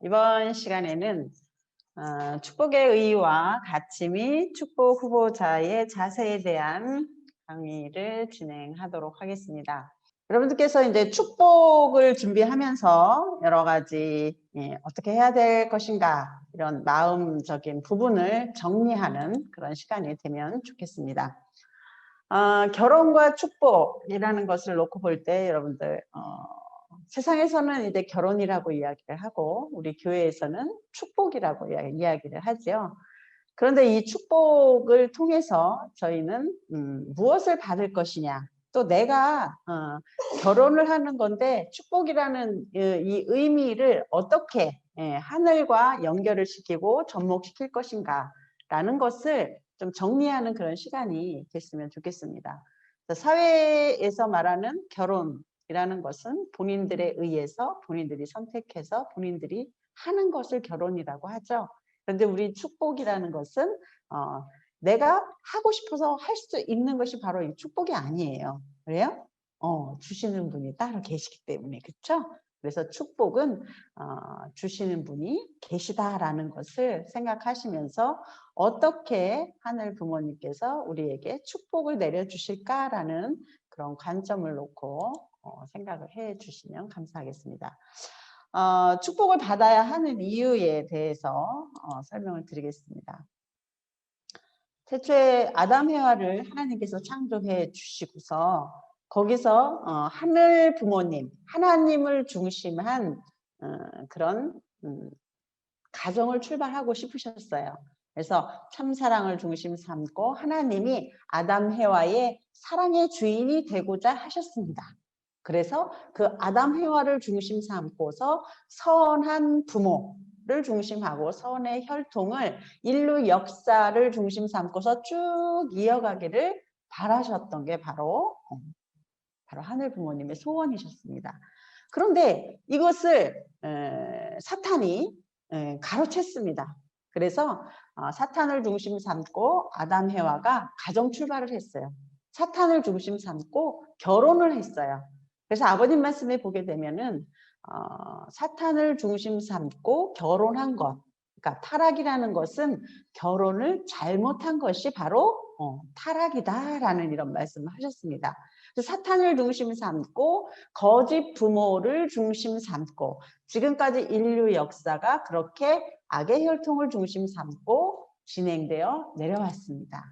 이번 시간에는 축복의 의의와 가치 및 축복 후보자의 자세에 대한 강의를 진행하도록 하겠습니다. 여러분들께서 이제 축복을 준비하면서 여러 가지 어떻게 해야 될 것인가 이런 마음적인 부분을 정리하는 그런 시간이 되면 좋겠습니다. 결혼과 축복이라는 것을 놓고 볼 때 여러분들 세상에서는 이제 결혼이라고 이야기를 하고 우리 교회에서는 축복이라고 이야기를 하죠. 그런데 이 축복을 통해서 저희는 무엇을 받을 것이냐, 또 내가 결혼을 하는 건데 축복이라는 이 의미를 어떻게 하늘과 연결을 시키고 접목시킬 것인가 라는 것을 좀 정리하는 그런 시간이 됐으면 좋겠습니다. 사회에서 말하는 결혼이라는 것은 본인들에 의해서 본인들이 선택해서 본인들이 하는 것을 결혼이라고 하죠. 그런데 우리 축복이라는 것은 내가 하고 싶어서 할 수 있는 것이 바로 이 축복이 아니에요. 그래요? 주시는 분이 따로 계시기 때문에, 그렇죠? 그래서 축복은 주시는 분이 계시다라는 것을 생각하시면서 어떻게 하늘 부모님께서 우리에게 축복을 내려주실까라는 그런 관점을 놓고 생각을 해 주시면 감사하겠습니다. 축복을 받아야 하는 이유에 대해서 설명을 드리겠습니다. 태초에 아담 해와를 하나님께서 창조해 주시고서 거기서 하늘 부모님, 하나님을 중심한 그런 가정을 출발하고 싶으셨어요. 그래서 참사랑을 중심 삼고 하나님이 아담 해와의 사랑의 주인이 되고자 하셨습니다. 그래서 그 아담 해와를 중심 삼고서 선한 부모를 중심하고 선의 혈통을 인류 역사를 중심 삼고서 쭉 이어가기를 바라셨던 게 바로 하늘 부모님의 소원이셨습니다. 그런데 이것을 사탄이 가로챘습니다. 그래서 사탄을 중심 삼고 아담 해와가 가정 출발을 했어요. 사탄을 중심 삼고 결혼을 했어요. 그래서 아버님 말씀에 보게 되면은 사탄을 중심 삼고 결혼한 것, 그러니까 타락이라는 것은 결혼을 잘못한 것이 바로 타락이다라는 이런 말씀을 하셨습니다. 사탄을 중심 삼고 거짓 부모를 중심 삼고 지금까지 인류 역사가 그렇게 악의 혈통을 중심 삼고 진행되어 내려왔습니다.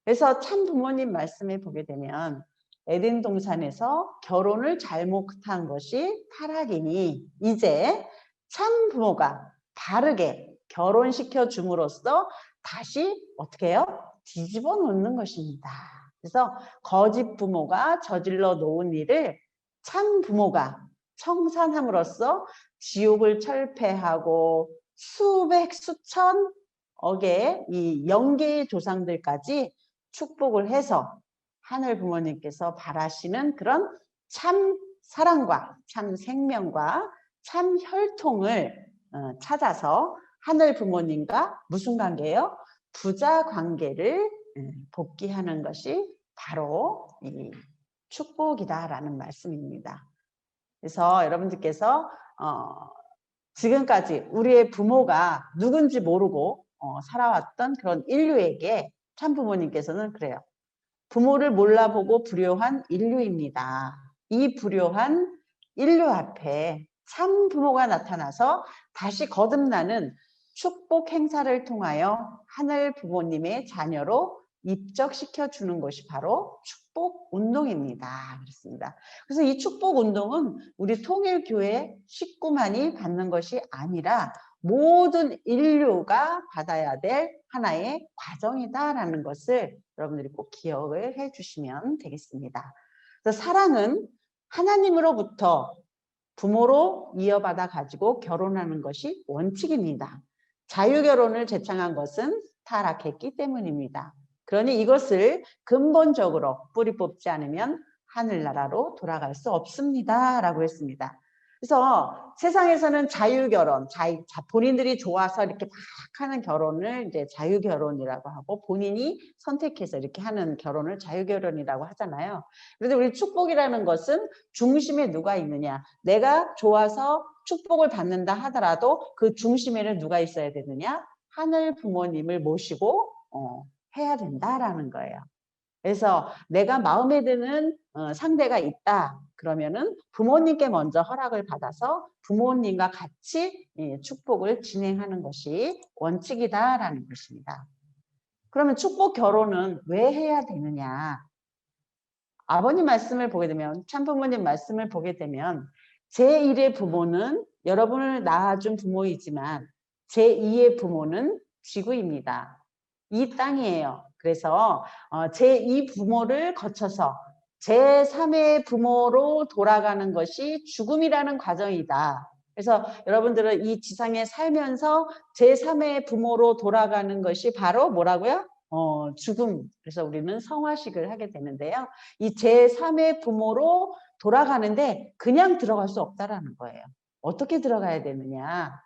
그래서 참 부모님 말씀을 보게 되면 에덴 동산에서 결혼을 잘못한 것이 타락이니 이제 참 부모가 바르게 결혼시켜 줌으로써 다시 어떻게 해요? 뒤집어 놓는 것입니다. 그래서 거짓 부모가 저질러 놓은 일을 참 부모가 청산함으로써 지옥을 철폐하고 수백 수천 억의 이 영계의 조상들까지 축복을 해서 하늘 부모님께서 바라시는 그런 참 사랑과 참 생명과 참 혈통을 찾아서 하늘 부모님과 무슨 관계예요? 부자 관계를 복귀하는 것이 바로 이 축복이다라는 말씀입니다. 그래서 여러분들께서 지금까지 우리의 부모가 누군지 모르고 살아왔던 그런 인류에게 참 부모님께서는 그래요. 부모를 몰라보고 불효한 인류입니다. 이 불효한 인류 앞에 참 부모가 나타나서 다시 거듭나는 축복 행사를 통하여 하늘 부모님의 자녀로 입적시켜 주는 것이 바로 축복 운동입니다. 그렇습니다. 그래서 이 축복 운동은 우리 통일교회 식구만이 받는 것이 아니라 모든 인류가 받아야 될 하나의 과정이다라는 것을 여러분들이 꼭 기억을 해 주시면 되겠습니다. 그래서 사랑은 하나님으로부터 부모로 이어받아 가지고 결혼하는 것이 원칙입니다. 자유결혼을 제창한 것은 타락했기 때문입니다. 그러니 이것을 근본적으로 뿌리 뽑지 않으면 하늘나라로 돌아갈 수 없습니다. 라고 했습니다. 그래서 세상에서는 자유결혼, 본인들이 좋아서 이렇게 막 하는 결혼을 이제 자유결혼이라고 하고, 본인이 선택해서 이렇게 하는 결혼을 자유결혼이라고 하잖아요. 그런데 우리 축복이라는 것은 중심에 누가 있느냐, 내가 좋아서 축복을 받는다 하더라도 그 중심에는 누가 있어야 되느냐, 하늘 부모님을 모시고 해야 된다라는 거예요. 그래서 내가 마음에 드는 상대가 있다 그러면은 부모님께 먼저 허락을 받아서 부모님과 같이 축복을 진행하는 것이 원칙이다라는 것입니다. 그러면 축복 결혼은 왜 해야 되느냐? 아버님 말씀을 보게 되면, 참부모님 말씀을 보게 되면, 제1의 부모는 여러분을 낳아준 부모이지만 제2의 부모는 지구입니다. 이 땅이에요. 그래서 제2 부모를 거쳐서 제3의 부모로 돌아가는 것이 죽음이라는 과정이다. 그래서 여러분들은 이 지상에 살면서 제3의 부모로 돌아가는 것이 바로 뭐라고요? 죽음. 그래서 우리는 성화식을 하게 되는데요. 이 제3의 부모로 돌아가는데 그냥 들어갈 수 없다라는 거예요. 어떻게 들어가야 되느냐?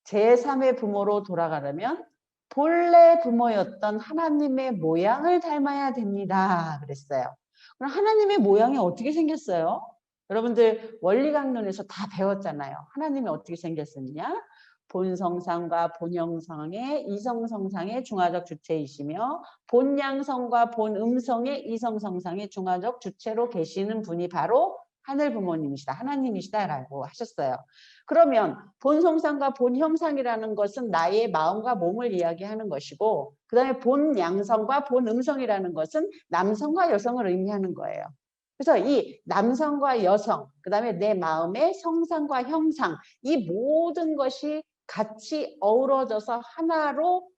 제3의 부모로 돌아가려면 본래 부모였던 하나님의 모양을 닮아야 됩니다. 그랬어요. 그럼 하나님의 모양이 어떻게 생겼어요? 여러분들 원리강론에서 다 배웠잖아요. 하나님이 어떻게 생겼느냐? 본성상과 본형상의 이성성상의 중화적 주체이시며 본양성과 본음성의 이성성상의 중화적 주체로 계시는 분이 바로 하늘 부모님이시다, 하나님이시다라고 하셨어요. 그러면 본성상과 본형상이라는 것은 나의 마음과 몸을 이야기하는 것이고, 그 다음에 본양성과 본음성이라는 것은 남성과 여성을 의미하는 거예요. 그래서 이 남성과 여성, 그 다음에 내 마음의 성상과 형상, 이 모든 것이 같이 어우러져서 하나로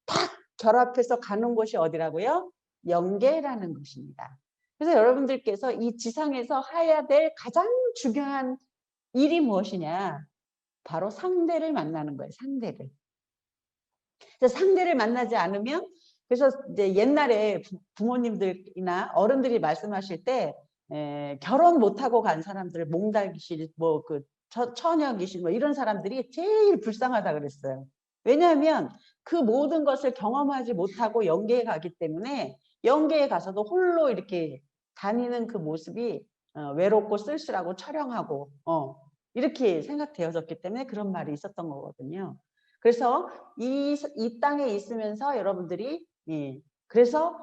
탁 결합해서 가는 곳이 어디라고요? 영계라는 것입니다. 그래서 여러분들께서 이 지상에서 해야 될 가장 중요한 일이 무엇이냐? 바로 상대를 만나는 거예요. 상대를. 그래서 상대를 만나지 않으면, 그래서 이제 옛날에 부모님들이나 어른들이 말씀하실 때 결혼 못하고 간 사람들, 몽달귀신, 뭐 그 처녀귀신, 뭐 이런 사람들이 제일 불쌍하다 그랬어요. 왜냐하면 그 모든 것을 경험하지 못하고 영계에 가기 때문에 영계에 가서도 홀로 이렇게 다니는 그 모습이 외롭고 쓸쓸하고 처량하고 이렇게 생각되어졌기 때문에 그런 말이 있었던 거거든요. 그래서 이 땅에 있으면서 여러분들이 그래서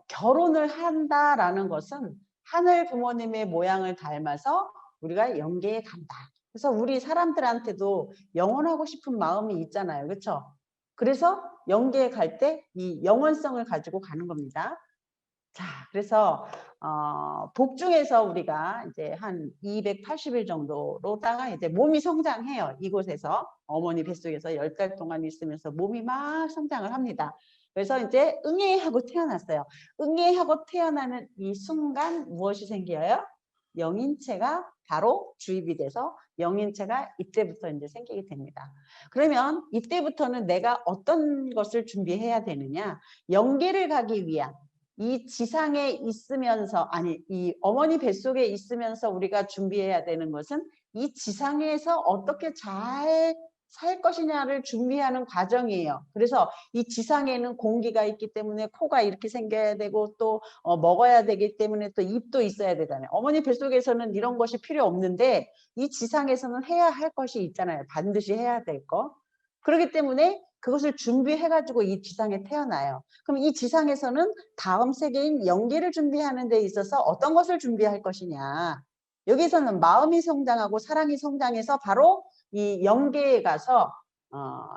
결혼을 한다라는 것은 하늘 부모님의 모양을 닮아서 우리가 영계에 간다. 그래서 우리 사람들한테도 영원하고 싶은 마음이 있잖아요. 그렇죠? 그래서 영계에 갈 때 이 영원성을 가지고 가는 겁니다. 자, 그래서 복중에서 우리가 이제 한 280일 정도로다가 이제 몸이 성장해요. 이곳에서 어머니 뱃속에서 10달 동안 있으면서 몸이 막 성장을 합니다. 그래서 이제 응애하고 태어났어요. 응애하고 태어나는 이 순간 무엇이 생겨요? 영인체가 바로 주입이 돼서 영인체가 이때부터 이제 생기게 됩니다. 그러면 이때부터는 내가 어떤 것을 준비해야 되느냐? 영계를 가기 위한, 이 지상에 있으면서, 아니 이 어머니 뱃속에 있으면서 우리가 준비해야 되는 것은 이 지상에서 어떻게 잘 살 것이냐를 준비하는 과정이에요. 그래서 이 지상에는 공기가 있기 때문에 코가 이렇게 생겨야 되고, 또 먹어야 되기 때문에 또 입도 있어야 되잖아요. 어머니 뱃속에서는 이런 것이 필요 없는데 이 지상에서는 해야 할 것이 있잖아요. 반드시 해야 될 거. 그렇기 때문에 그것을 준비해가지고 이 지상에 태어나요. 그럼 이 지상에서는 다음 세계인 영계를 준비하는 데 있어서 어떤 것을 준비할 것이냐. 여기서는 마음이 성장하고 사랑이 성장해서 바로 이 영계에 가서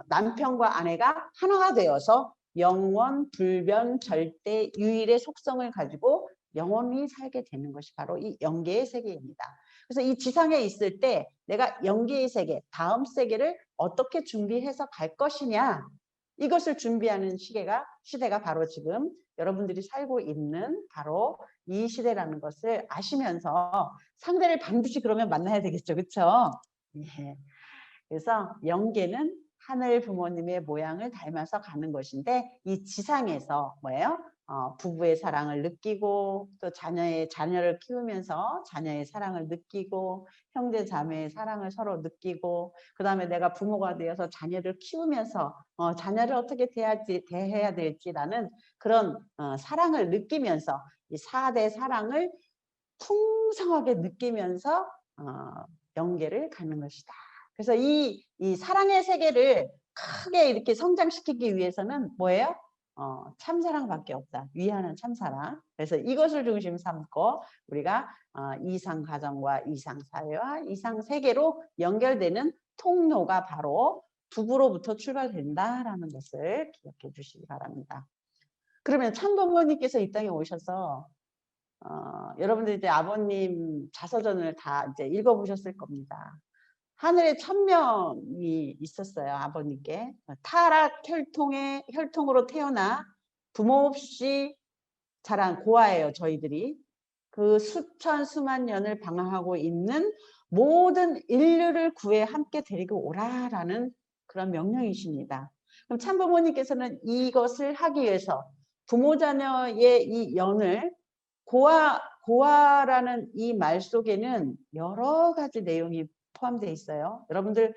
남편과 아내가 하나가 되어서 영원, 불변, 절대, 유일의 속성을 가지고 영원히 살게 되는 것이 바로 이 영계의 세계입니다. 그래서 이 지상에 있을 때 내가 영계의 세계, 다음 세계를 어떻게 준비해서 갈 것이냐, 이것을 준비하는 시대가 바로 지금 여러분들이 살고 있는 바로 이 시대라는 것을 아시면서 상대를 반드시 그러면 만나야 되겠죠. 그렇죠? 예. 그래서 영계는 하늘 부모님의 모양을 닮아서 가는 것인데, 이 지상에서 뭐예요? 부부의 사랑을 느끼고 또 자녀를 키우면서 자녀의 사랑을 느끼고 형제 자매의 사랑을 서로 느끼고 그다음에 내가 부모가 되어서 자녀를 키우면서 자녀를 어떻게 대해야 될지라는 그런 사랑을 느끼면서 이 4대 사랑을 풍성하게 느끼면서 영계를 가는 것이다. 그래서 이 사랑의 세계를 크게 이렇게 성장시키기 위해서는 뭐예요? 참사랑밖에 없다. 위하는 참사랑. 그래서 이것을 중심 삼고 우리가 이상 가정과 이상 사회와 이상 세계로 연결되는 통로가 바로 부부로부터 출발된다라는 것을 기억해 주시기 바랍니다. 그러면 참부모님께서 이 땅에 오셔서 여러분들 이제 아버님 자서전을 다 이제 읽어보셨을 겁니다. 하늘에 천명이 있었어요. 아버님께. 타락 혈통으로 태어나 부모 없이 자란 고아예요. 저희들이. 그 수만 년을 방황하고 있는 모든 인류를 구해 함께 데리고 오라라는 그런 명령이십니다. 그럼 참부모님께서는 이것을 하기 위해서 부모 자녀의 이 연을 고아라는 이 말 속에는 여러 가지 내용이 포함되어 있어요. 여러분들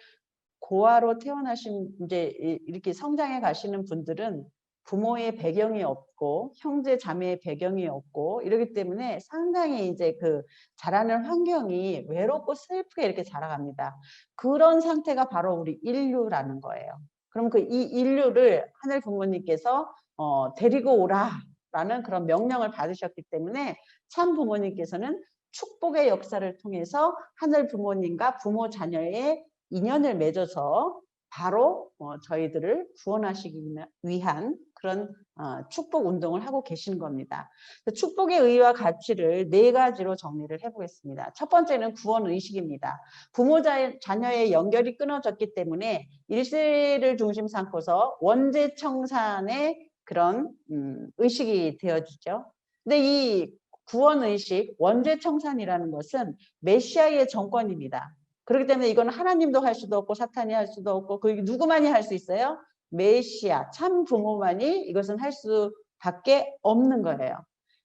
고아로 태어나신 이제 이렇게 성장해 가시는 분들은 부모의 배경이 없고 형제 자매의 배경이 없고 이러기 때문에 상당히 이제 그 자라는 환경이 외롭고 슬프게 이렇게 자라갑니다. 그런 상태가 바로 우리 인류라는 거예요. 그럼 그 이 인류를 하늘 부모님께서 데리고 오라라는 그런 명령을 받으셨기 때문에 참 부모님께서는 축복의 역사를 통해서 하늘 부모님과 부모 자녀의 인연을 맺어서 바로 저희들을 구원하시기 위한 그런 축복 운동을 하고 계신 겁니다. 축복의 의의와 가치를 4가지로 정리를 해보겠습니다. 첫 번째는 구원 의식입니다. 부모 자녀의 연결이 끊어졌기 때문에 1세를 중심 삼고서 원죄 청산의 그런 의식이 되어지죠. 근데 이 구원 의식, 원죄 청산이라는 것은 메시아의 정권입니다. 그렇기 때문에 이건 하나님도 할 수도 없고 사탄이 할 수도 없고 그 누구만이 할 수 있어요? 메시아, 참 부모만이 이것은 할 수밖에 없는 거예요.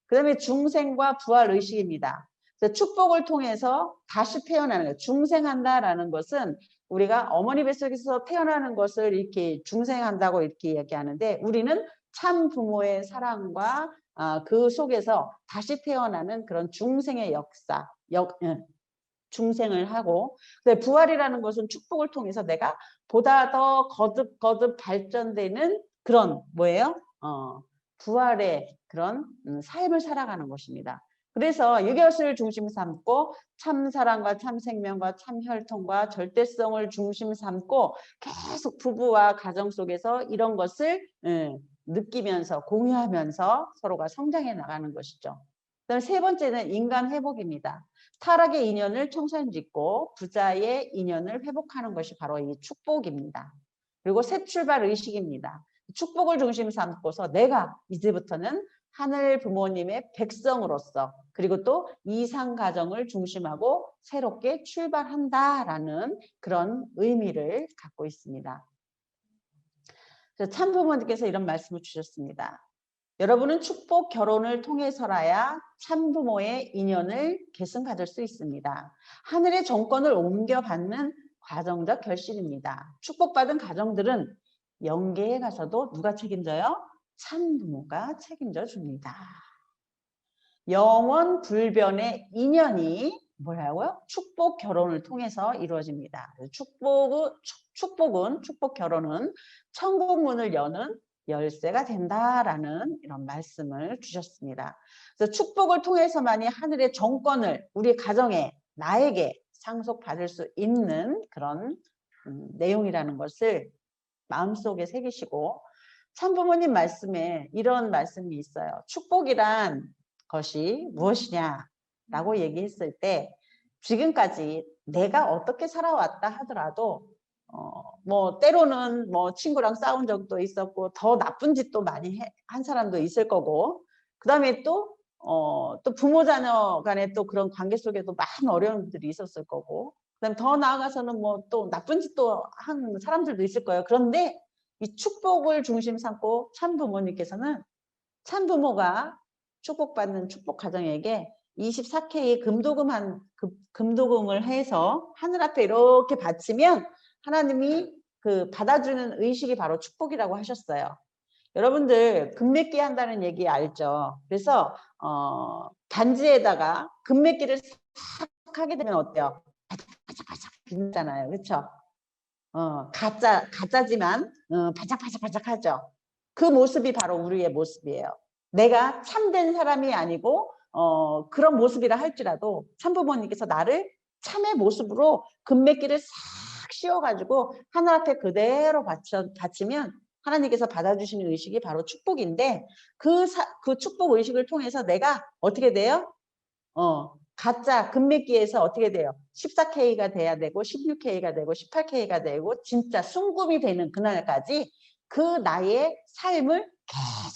그 다음에 중생과 부활 의식입니다. 그래서 축복을 통해서 다시 태어나는 거예요. 중생한다라는 것은 우리가 어머니 뱃속에서 태어나는 것을 이렇게 중생한다고 이렇게 얘기하는데 우리는 참 부모의 사랑과 그 속에서 다시 태어나는 그런 중생의 역사, 중생을 하고 부활이라는 것은 축복을 통해서 내가 보다 더 거듭 발전되는 그런 뭐예요? 부활의 그런 삶을 살아가는 것입니다. 그래서 이것을 중심 삼고 참사랑과 참생명과 참혈통과 절대성을 중심 삼고 계속 부부와 가정 속에서 이런 것을 느끼면서 공유하면서 서로가 성장해 나가는 것이죠. 그다음 3번째는 인간 회복입니다. 타락의 인연을 청산짓고 부자의 인연을 회복하는 것이 바로 이 축복입니다. 그리고 새 출발 의식입니다. 축복을 중심 삼고서 내가 이제부터는 하늘 부모님의 백성으로서 그리고 또 이상 가정을 중심하고 새롭게 출발한다라는 그런 의미를 갖고 있습니다. 참 부모님께서 이런 말씀을 주셨습니다. 여러분은 축복 결혼을 통해서라야 참부모의 인연을 계승받을 수 있습니다. 하늘의 정권을 옮겨받는 과정적 결실입니다. 축복받은 가정들은 영계에 가서도 누가 책임져요? 참부모가 책임져 줍니다. 영원 불변의 인연이 뭐라고요? 축복 결혼을 통해서 이루어집니다. 축복 결혼은 천국 문을 여는 열쇠가 된다라는 이런 말씀을 주셨습니다. 그래서 축복을 통해서만이 하늘의 정권을 우리 가정에 나에게 상속받을 수 있는 그런 내용이라는 것을 마음속에 새기시고 참부모님 말씀에 이런 말씀이 있어요. 축복이란 것이 무엇이냐라고 얘기했을 때 지금까지 내가 어떻게 살아왔다 하더라도 뭐 때로는 뭐 친구랑 싸운 적도 있었고 더 나쁜 짓도 많이 한 사람도 있을 거고 그 다음에 또 부모 자녀 간에 또 그런 관계 속에도 많은 어려움들이 있었을 거고 그다음 더 나아가서는 뭐 또 나쁜 짓도 한 사람들도 있을 거예요. 그런데 이 축복을 중심 삼고 참 부모님께서는 참부모가 축복받는 축복 가정에게 24K의 금도금을 해서 하늘 앞에 이렇게 바치면 하나님이 그 받아주는 의식이 바로 축복이라고 하셨어요. 여러분들 금메끼 한다는 얘기 알죠? 그래서 단지에다가 금메끼를 싹 하게 되면 어때요? 바짝바짝 빛나잖아요. 그렇죠? 가짜지만 바짝바짝바짝 하죠. 그 모습이 바로 우리의 모습이에요. 내가 참된 사람이 아니고 그런 모습이라 할지라도 참부모님께서 나를 참의 모습으로 금메끼를 싹 씌워가지고 하늘 앞에 그대로 바치면 하나님께서 받아주시는 의식이 바로 축복인데 그 축복 의식을 통해서 내가 어떻게 돼요? 가짜 금메끼에서 어떻게 돼요? 14K가 돼야 되고 16K가 되고 18K가 되고 진짜 순금이 되는 그날까지 그 나의 삶을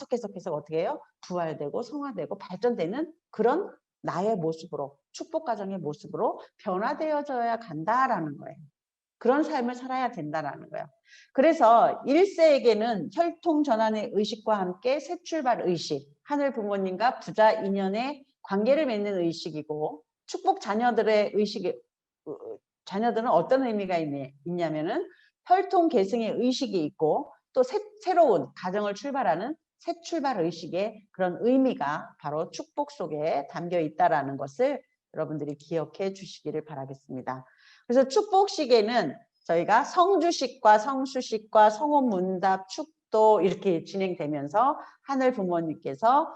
계속 어떻게 해요? 부활되고 성화되고 발전되는 그런 나의 모습으로 축복 가정의 모습으로 변화되어져야 간다라는 거예요. 그런 삶을 살아야 된다라는 거예요. 그래서 1세에게는 혈통 전환의 의식과 함께 새 출발 의식, 하늘 부모님과 부자 인연의 관계를 맺는 의식이고 축복 자녀들의 의식이 자녀들은 어떤 의미가 있냐면은 혈통 계승의 의식이 있고 또 새로운 가정을 출발하는 새 출발 의식의 그런 의미가 바로 축복 속에 담겨 있다라는 것을 여러분들이 기억해 주시기를 바라겠습니다. 그래서 축복식에는 저희가 성주식과 성수식과 성혼문답 축도 이렇게 진행되면서 하늘 부모님께서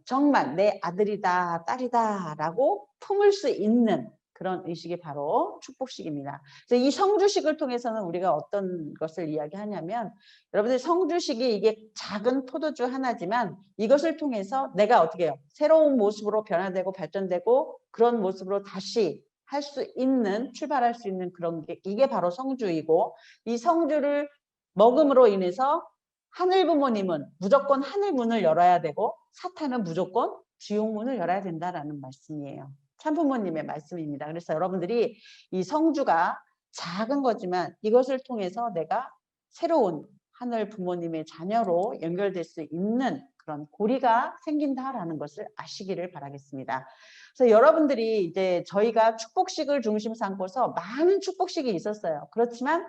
정말 내 아들이다 딸이다 라고 품을 수 있는 그런 의식이 바로 축복식입니다. 그래서 이 성주식을 통해서는 우리가 어떤 것을 이야기하냐면 여러분들 성주식이 이게 작은 포도주 하나지만 이것을 통해서 내가 어떻게 해요? 새로운 모습으로 변화되고 발전되고 그런 모습으로 다시 할 수 있는 출발할 수 있는 그런 게 이게 바로 성주이고 이 성주를 먹음으로 인해서 하늘 부모님은 무조건 하늘 문을 열어야 되고 사탄은 무조건 지옥 문을 열어야 된다라는 말씀이에요. 참부모님의 말씀입니다. 그래서 여러분들이 이 성주가 작은 거지만 이것을 통해서 내가 새로운 하늘 부모님의 자녀로 연결될 수 있는 그런 고리가 생긴다라는 것을 아시기를 바라겠습니다. 그래서 여러분들이 이제 저희가 축복식을 중심 삼고서 많은 축복식이 있었어요. 그렇지만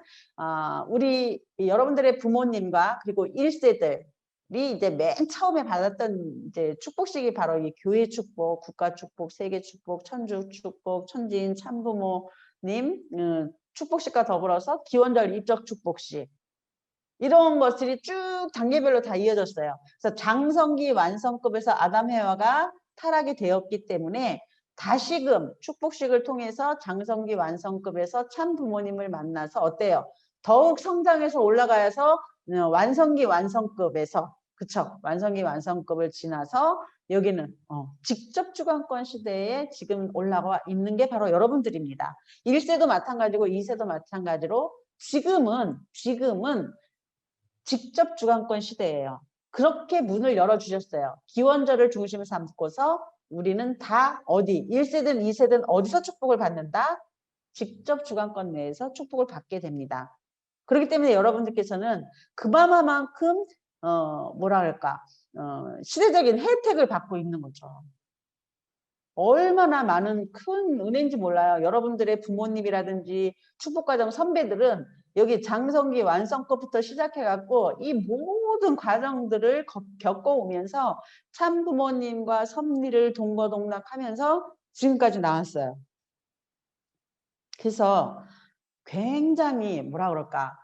우리 여러분들의 부모님과 그리고 1세들이 이제 맨 처음에 받았던 이제 축복식이 바로 이 교회 축복, 국가 축복, 세계 축복, 천주 축복, 천지인 참부모님 축복식과 더불어서 기원절 입적 축복식 이런 것들이 쭉 단계별로 다 이어졌어요. 그래서 장성기 완성급에서 아담 해와가 타락이 되었기 때문에 다시금 축복식을 통해서 장성기 완성급에서 참 부모님을 만나서 어때요? 더욱 성장해서 올라가서 완성기 완성급에서 그쵸? 완성기 완성급을 지나서 여기는 직접 주관권 시대에 지금 올라가 있는 게 바로 여러분들입니다. 1세도 마찬가지고 2세도 마찬가지로 지금은 직접 주관권 시대예요. 그렇게 문을 열어주셨어요. 기원절을 중심 삼고서 우리는 다 어디 1세든 2세든 어디서 축복을 받는다? 직접 주관권 내에서 축복을 받게 됩니다. 그렇기 때문에 여러분들께서는 그마마만큼 뭐라 할까 시대적인 혜택을 받고 있는 거죠. 얼마나 많은 큰 은혜인지 몰라요. 여러분들의 부모님이라든지 축복과정 선배들은 여기 장성기 완성급부터 시작해갖고 이 모든 과정들을 겪어오면서 참부모님과 섭리를 동거동락하면서 지금까지 나왔어요. 그래서 굉장히 뭐라 그럴까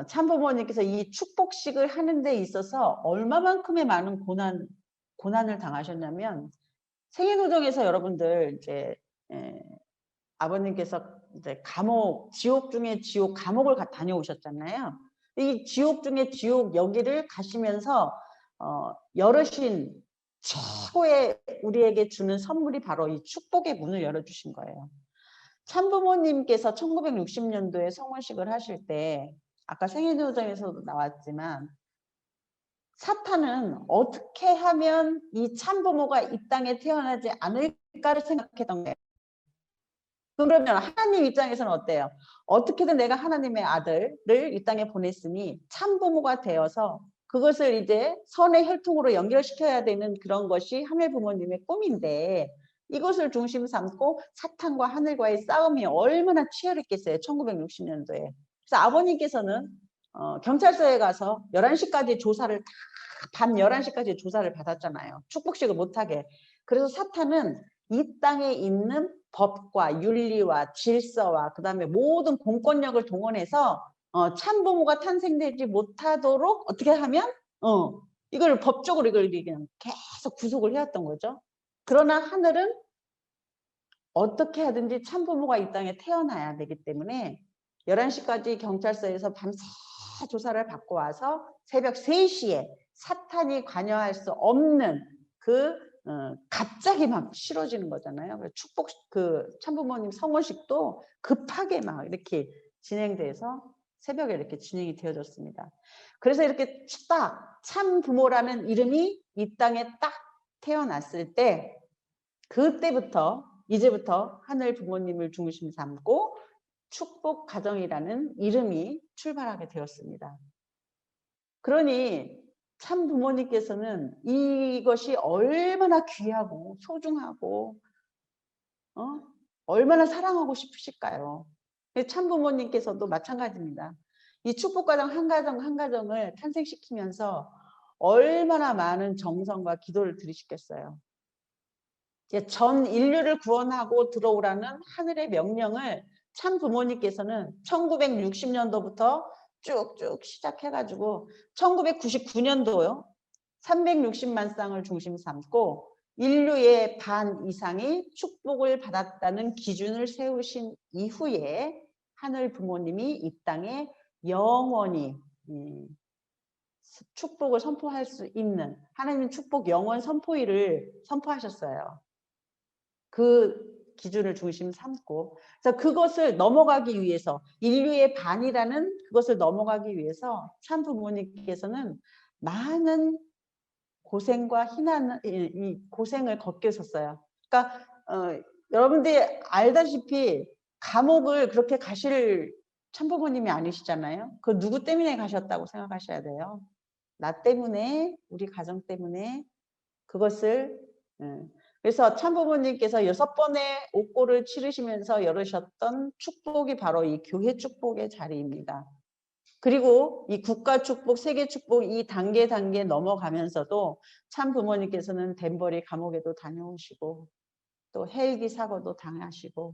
참부모님께서 이 축복식을 하는 데 있어서 얼마만큼의 많은 고난을 당하셨냐면 생애도정에서 여러분들 이제 아버님께서 이제 감옥, 지옥 중에 지옥, 감옥을 다녀오셨잖아요. 이 지옥 중에 지옥 여기를 가시면서 열으신 최고의 우리에게 주는 선물이 바로 이 축복의 문을 열어주신 거예요. 참부모님께서 1960년도에 성혼식을 하실 때 아까 생애도정에서도 나왔지만 사탄은 어떻게 하면 이 참부모가 이 땅에 태어나지 않을까를 생각했던 거예요. 그러면 하나님 입장에서는 어때요? 어떻게든 내가 하나님의 아들을 이 땅에 보냈으니 참부모가 되어서 그것을 이제 선의 혈통으로 연결시켜야 되는 그런 것이 하늘 부모님의 꿈인데 이것을 중심 삼고 사탄과 하늘과의 싸움이 얼마나 치열했겠어요. 1960년도에. 그래서 아버님께서는 경찰서에 가서 11시까지 조사를 밤 11시까지 조사를 받았잖아요. 축복식을 못하게. 그래서 사탄은 이 땅에 있는 법과 윤리와 질서와 그 다음에 모든 공권력을 동원해서 참부모가 탄생되지 못하도록 어떻게 하면 이걸 법적으로 이걸 그냥 계속 구속을 해왔던 거죠. 그러나 하늘은 어떻게 하든지 참부모가 이 땅에 태어나야 되기 때문에 11시까지 경찰서에서 밤새 조사를 받고 와서 새벽 3시에 사탄이 관여할 수 없는 갑자기 막 치러지는 거잖아요. 축복 참부모님 성원식도 급하게 막 이렇게 진행돼서 새벽에 이렇게 진행이 되어졌습니다. 그래서 이렇게 딱 참부모라는 이름이 이 땅에 딱 태어났을 때 그때부터 이제부터 하늘 부모님을 중심 삼고 축복 가정이라는 이름이 출발하게 되었습니다. 그러니 참 부모님께서는 이것이 얼마나 귀하고 소중하고 얼마나 사랑하고 싶으실까요? 참 부모님께서도 마찬가지입니다. 이 축복 가정 한 가정 한 가정을 탄생시키면서 얼마나 많은 정성과 기도를 들이시겠어요. 전 인류를 구원하고 들어오라는 하늘의 명령을 참 부모님께서는 1960년도부터 쭉쭉 시작해가지고 1999년도요. 360만 쌍을 중심 삼고 인류의 반 이상이 축복을 받았다는 기준을 세우신 이후에 하늘 부모님이 이 땅에 영원히 축복을 선포할 수 있는 하나님 축복 영원 선포일을 선포하셨어요. 그 기준을 중심 삼고 그래서 그것을 넘어가기 위해서 인류의 반이라는 그것을 넘어가기 위해서 참 부모님께서는 많은 고생과 이 고생을 겪으셨어요. 그러니까 여러분들이 알다시피 감옥을 그렇게 가실 참부모님이 아니시잖아요. 그 누구 때문에 가셨다고 생각하셔야 돼요. 나 때문에 우리 가정 때문에 그것을 그래서 참부모님께서 6번의 옥고를 치르시면서 열으셨던 축복이 바로 이 교회 축복의 자리입니다. 그리고 이 국가 축복, 세계 축복 이 단계 넘어가면서도 참부모님께서는 덴버리 감옥에도 다녀오시고 또 헬기 사고도 당하시고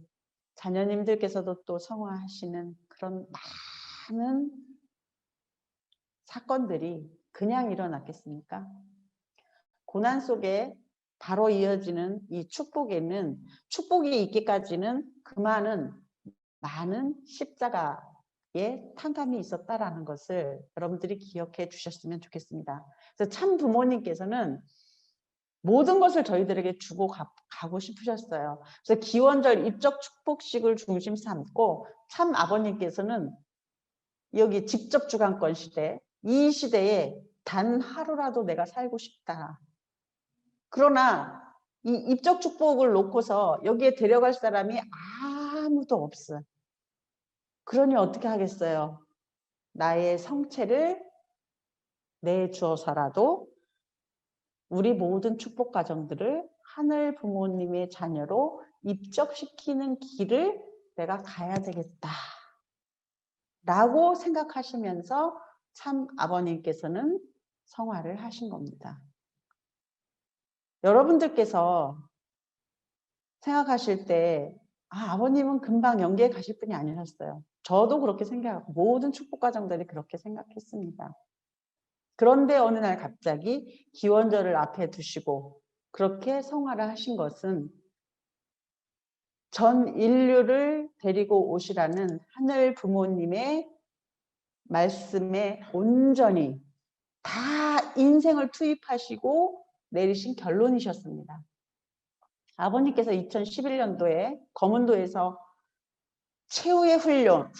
자녀님들께서도 또 성화하시는 그런 많은 사건들이 그냥 일어났겠습니까? 고난 속에 바로 이어지는 이 축복에는 축복이 있기까지는 그 많은 십자가의 탄감이 있었다라는 것을 여러분들이 기억해 주셨으면 좋겠습니다. 그래서 참 부모님께서는 모든 것을 저희들에게 주고 가고 싶으셨어요. 그래서 기원절 입적 축복식을 중심 삼고 참 아버님께서는 여기 직접 주관권 시대 이 시대에 단 하루라도 내가 살고 싶다. 그러나 이 입적 축복을 놓고서 여기에 데려갈 사람이 아무도 없어. 그러니 어떻게 하겠어요? 나의 성체를 내주어서라도 우리 모든 축복 가정들을 하늘 부모님의 자녀로 입적시키는 길을 내가 가야 되겠다. 라고 생각하시면서 참 아버님께서는 성화를 하신 겁니다. 여러분들께서 생각하실 때 아버님은 금방 연계에 가실 분이 아니셨어요. 저도 그렇게 생각하고 모든 축복가정들이 그렇게 생각했습니다. 그런데 어느 날 갑자기 기원절을 앞에 두시고 그렇게 성화를 하신 것은 전 인류를 데리고 오시라는 하늘 부모님의 말씀에 온전히 다 인생을 투입하시고 내리신 결론이셨습니다. 아버님께서 2011년도에 검은도에서 최후의 훈련,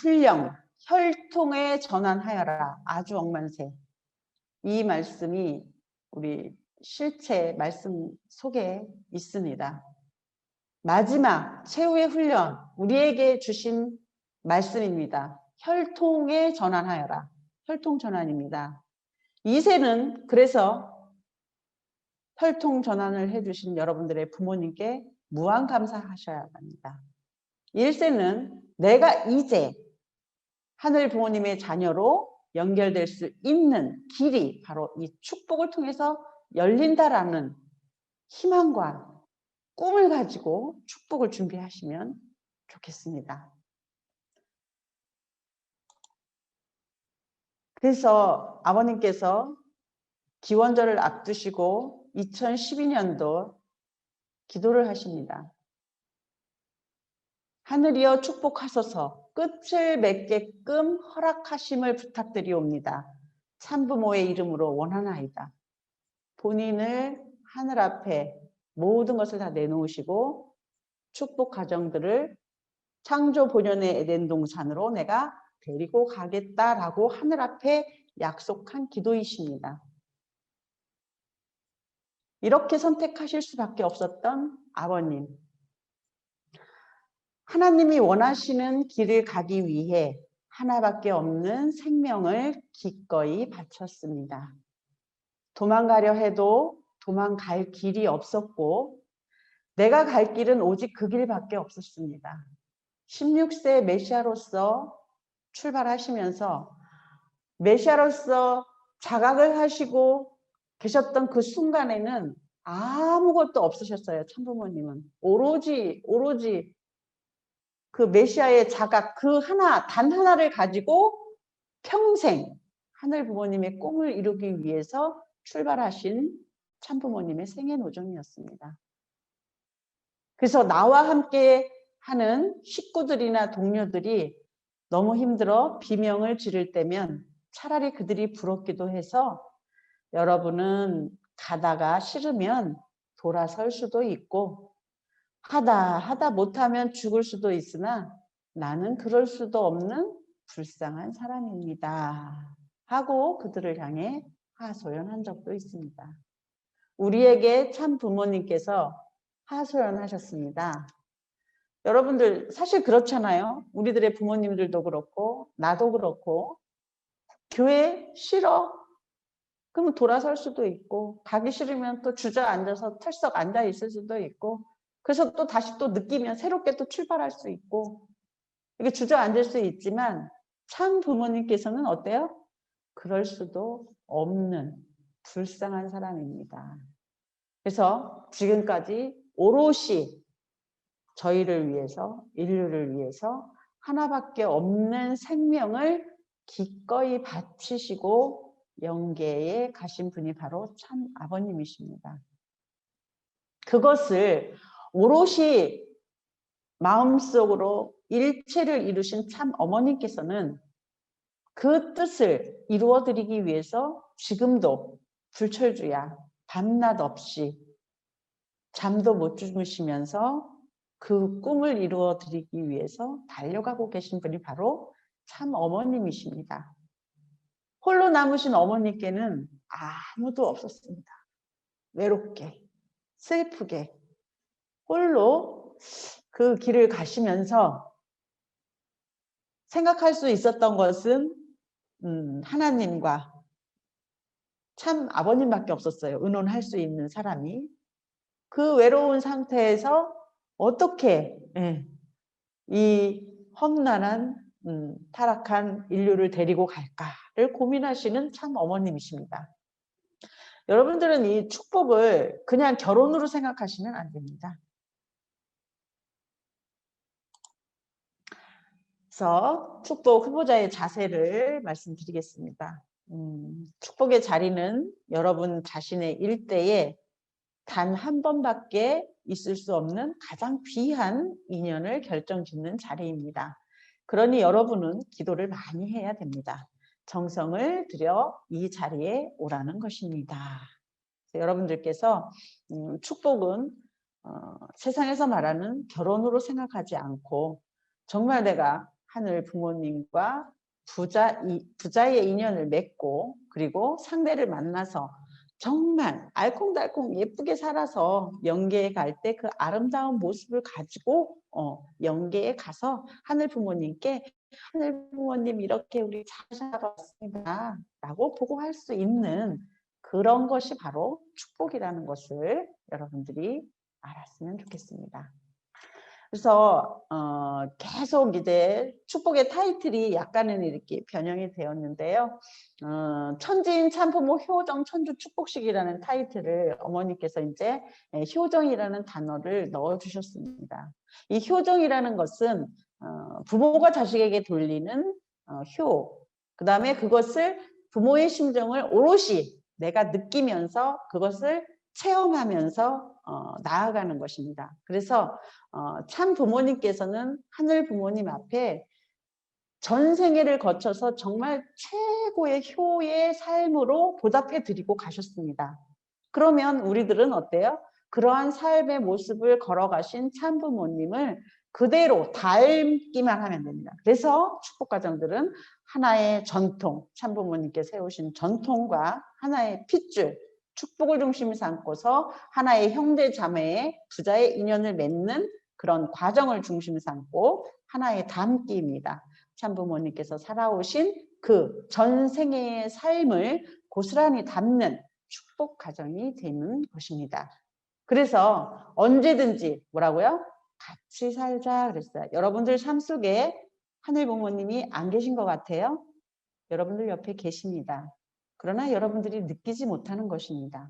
혈통에 전환하여라. 아주 억만세. 이 말씀이 우리 실체 말씀 속에 있습니다. 마지막 최후의 훈련, 우리에게 주신 말씀입니다. 혈통에 전환하여라. 혈통 전환입니다. 2세는 그래서 혈통 전환을 해주신 여러분들의 부모님께 무한 감사하셔야 합니다. 1세는 내가 이제 하늘 부모님의 자녀로 연결될 수 있는 길이 바로 이 축복을 통해서 열린다라는 희망과 꿈을 가지고 축복을 준비하시면 좋겠습니다. 그래서 아버님께서 기원절을 앞두시고 2012년도 기도를 하십니다. 하늘이여 축복하소서 끝을 맺게끔 허락하심을 부탁드리옵니다. 참부모의 이름으로 원하나이다. 본인을 하늘 앞에 모든 것을 다 내놓으시고 축복 가정들을 창조 본연의 에덴 동산으로 내가 데리고 가겠다라고 하늘 앞에 약속한 기도이십니다. 이렇게 선택하실 수밖에 없었던 아버님. 하나님이 원하시는 길을 가기 위해 하나밖에 없는 생명을 기꺼이 바쳤습니다. 도망가려 해도 도망갈 길이 없었고 내가 갈 길은 오직 그 길밖에 없었습니다. 16세 메시아로서 출발하시면서 메시아로서 자각을 하시고 계셨던 그 순간에는 아무것도 없으셨어요. 참부모님은 오로지 그 메시아의 자각 그 하나 단 하나를 가지고 평생 하늘 부모님의 꿈을 이루기 위해서 출발하신 참부모님의 생애노정이었습니다. 그래서 나와 함께 하는 식구들이나 동료들이 너무 힘들어 비명을 지를 때면 차라리 그들이 부럽기도 해서 여러분은 가다가 싫으면 돌아설 수도 있고 하다 못하면 죽을 수도 있으나 나는 그럴 수도 없는 불쌍한 사람입니다. 하고 그들을 향해 하소연한 적도 있습니다. 우리에게 참 부모님께서 하소연하셨습니다. 여러분들 사실 그렇잖아요. 우리들의 부모님들도 그렇고 나도 그렇고 교회 싫어? 그러면 돌아설 수도 있고 가기 싫으면 또 주저앉아서 털썩 앉아 있을 수도 있고 그래서 또 다시 또 느끼면 새롭게 또 출발할 수 있고 이게 주저앉을 수 있지만 참 부모님께서는 어때요? 그럴 수도 없는 불쌍한 사람입니다. 그래서 지금까지 오롯이 저희를 위해서 인류를 위해서 하나밖에 없는 생명을 기꺼이 바치시고 영계에 가신 분이 바로 참 아버님이십니다. 그것을 오롯이 마음속으로 일체를 이루신 참 어머님께서는 그 뜻을 이루어드리기 위해서 지금도 불철주야 밤낮 없이 잠도 못 주무시면서 그 꿈을 이루어드리기 위해서 달려가고 계신 분이 바로 참 어머님이십니다. 홀로 남으신 어머니께는 아무도 없었습니다. 외롭게 슬프게 홀로 그 길을 가시면서 생각할 수 있었던 것은 하나님과 참 아버님밖에 없었어요. 의논할 수 있는 사람이. 그 외로운 상태에서 어떻게 이 험난한 타락한 인류를 데리고 갈까를 고민하시는 참 어머님이십니다. 여러분들은 이 축복을 그냥 결혼으로 생각하시면 안 됩니다. 그래서 축복 후보자의 자세를 말씀드리겠습니다. 축복의 자리는 여러분 자신의 일대에 단 한 번밖에 있을 수 없는 가장 귀한 인연을 결정짓는 자리입니다. 그러니 여러분은 기도를 많이 해야 됩니다. 정성을 들여 이 자리에 오라는 것입니다. 여러분들께서 축복은 세상에서 말하는 결혼으로 생각하지 않고 정말 내가 하늘 부모님과 부자의 인연을 맺고 그리고 상대를 만나서 정말 알콩달콩 예쁘게 살아서 영계에 갈 때 그 아름다운 모습을 가지고 영계에 가서 하늘 부모님께 하늘 부모님 이렇게 우리 잘 살아왔습니다 라고 보고할 수 있는 그런 것이 바로 축복이라는 것을 여러분들이 알았으면 좋겠습니다. 그래서 계속 이제 축복의 타이틀이 약간은 이렇게 변형이 되었는데요. 천지인 참부모 효정 천주 축복식이라는 타이틀을 어머니께서 이제 효정이라는 단어를 넣어 주셨습니다. 이 효정이라는 것은 부모가 자식에게 돌리는 효, 그 다음에 그것을 부모의 심정을 오롯이 내가 느끼면서 그것을 체험하면서 나아가는 것입니다. 그래서 참 부모님께서는 하늘 부모님 앞에 전 생애를 거쳐서 정말 최고의 효의 삶으로 보답해 드리고 가셨습니다. 그러면 우리들은 어때요? 그러한 삶의 모습을 걸어가신 참 부모님을 그대로 닮기만 하면 됩니다. 그래서 축복가정들은 하나의 전통, 참 부모님께 세우신 전통과 하나의 핏줄, 축복을 중심 삼고서 하나의 형제 자매의 부자의 인연을 맺는 그런 과정을 중심 삼고 하나의 담기입니다. 참 부모님께서 살아오신 그 전생애의 삶을 고스란히 담는 축복 가정이 되는 것입니다. 그래서 언제든지 뭐라고요? 같이 살자 그랬어요. 여러분들 삶 속에 하늘 부모님이 안 계신 것 같아요? 여러분들 옆에 계십니다. 그러나 여러분들이 느끼지 못하는 것입니다.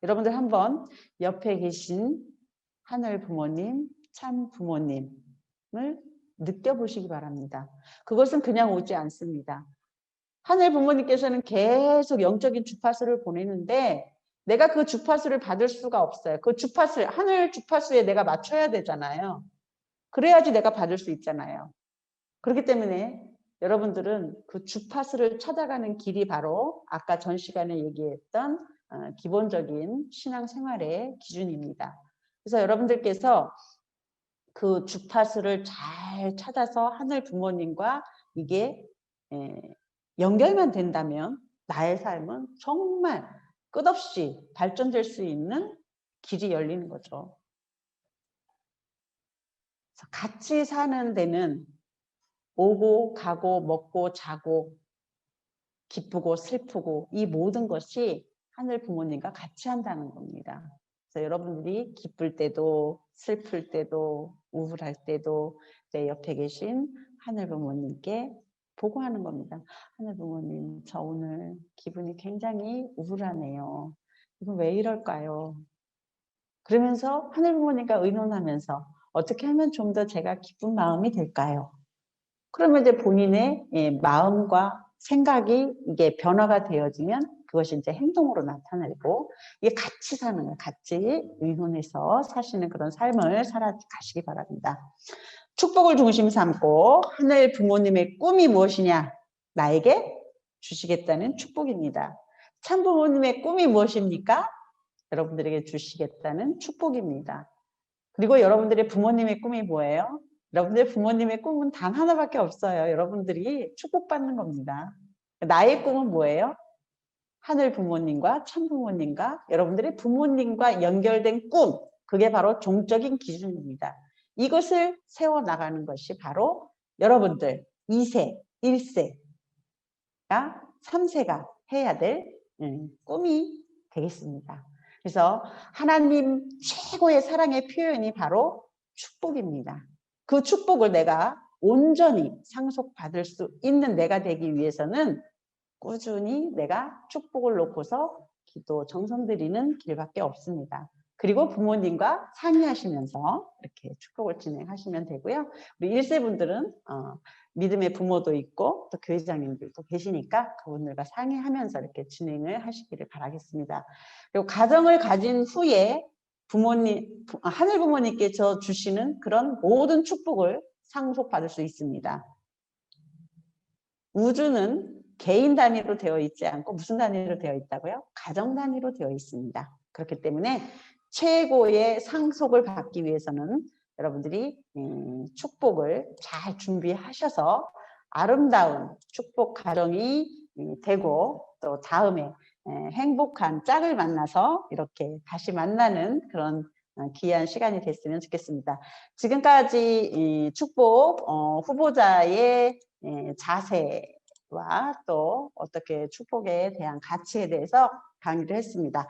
여러분들 한번 옆에 계신 하늘 부모님, 참 부모님을 느껴보시기 바랍니다. 그것은 그냥 오지 않습니다. 하늘 부모님께서는 계속 영적인 주파수를 보내는데 내가 그 주파수를 받을 수가 없어요. 그 주파수, 하늘 주파수에 내가 맞춰야 되잖아요. 그래야지 내가 받을 수 있잖아요. 그렇기 때문에 여러분들은 그 주파수를 찾아가는 길이 바로 아까 전 시간에 얘기했던 기본적인 신앙생활의 기준입니다. 그래서 여러분들께서 그 주파수를 잘 찾아서 하늘 부모님과 이게 연결만 된다면 나의 삶은 정말 끝없이 발전될 수 있는 길이 열리는 거죠. 같이 사는 데는 오고 가고 먹고 자고 기쁘고 슬프고 이 모든 것이 하늘 부모님과 같이 한다는 겁니다. 그래서 여러분들이 기쁠 때도 슬플 때도 우울할 때도 내 옆에 계신 하늘 부모님께 보고하는 겁니다. 하늘 부모님, 저 오늘 기분이 굉장히 우울하네요. 이건 왜 이럴까요? 그러면서 하늘 부모님과 의논하면서 어떻게 하면 좀 더 제가 기쁜 마음이 될까요? 그러면 이제 본인의 마음과 생각이 이게 변화가 되어지면 그것이 이제 행동으로 나타나고 이게 같이 사는 거예요. 같이 의논해서 사시는 그런 삶을 살아가시기 바랍니다. 축복을 중심 삼고 하늘 부모님의 꿈이 무엇이냐? 나에게 주시겠다는 축복입니다. 참 부모님의 꿈이 무엇입니까? 여러분들에게 주시겠다는 축복입니다. 그리고 여러분들의 부모님의 꿈이 뭐예요? 여러분들 부모님의 꿈은 단 하나밖에 없어요. 여러분들이 축복받는 겁니다. 나의 꿈은 뭐예요? 하늘 부모님과 참 부모님과 여러분들의 부모님과 연결된 꿈, 그게 바로 종적인 기준입니다. 이것을 세워나가는 것이 바로 여러분들 2세, 1세가 3세가 해야 될 꿈이 되겠습니다. 그래서 하나님 최고의 사랑의 표현이 바로 축복입니다. 그 축복을 내가 온전히 상속받을 수 있는 내가 되기 위해서는 꾸준히 내가 축복을 놓고서 기도 정성 드리는 길밖에 없습니다. 그리고 부모님과 상의하시면서 이렇게 축복을 진행하시면 되고요. 우리 1세 분들은 믿음의 부모도 있고 또 교회장님들도 계시니까 그분들과 상의하면서 이렇게 진행을 하시기를 바라겠습니다. 그리고 가정을 가진 후에 부모님, 하늘 부모님께서 주시는 그런 모든 축복을 상속받을 수 있습니다. 우주는 개인 단위로 되어 있지 않고 무슨 단위로 되어 있다고요? 가정 단위로 되어 있습니다. 그렇기 때문에 최고의 상속을 받기 위해서는 여러분들이 축복을 잘 준비하셔서 아름다운 축복 가정이 되고 또 다음에 행복한 짝을 만나서 이렇게 다시 만나는 그런 귀한 시간이 됐으면 좋겠습니다. 지금까지 이 축복 후보자의 자세와 또 어떻게 축복에 대한 가치에 대해서 강의를 했습니다.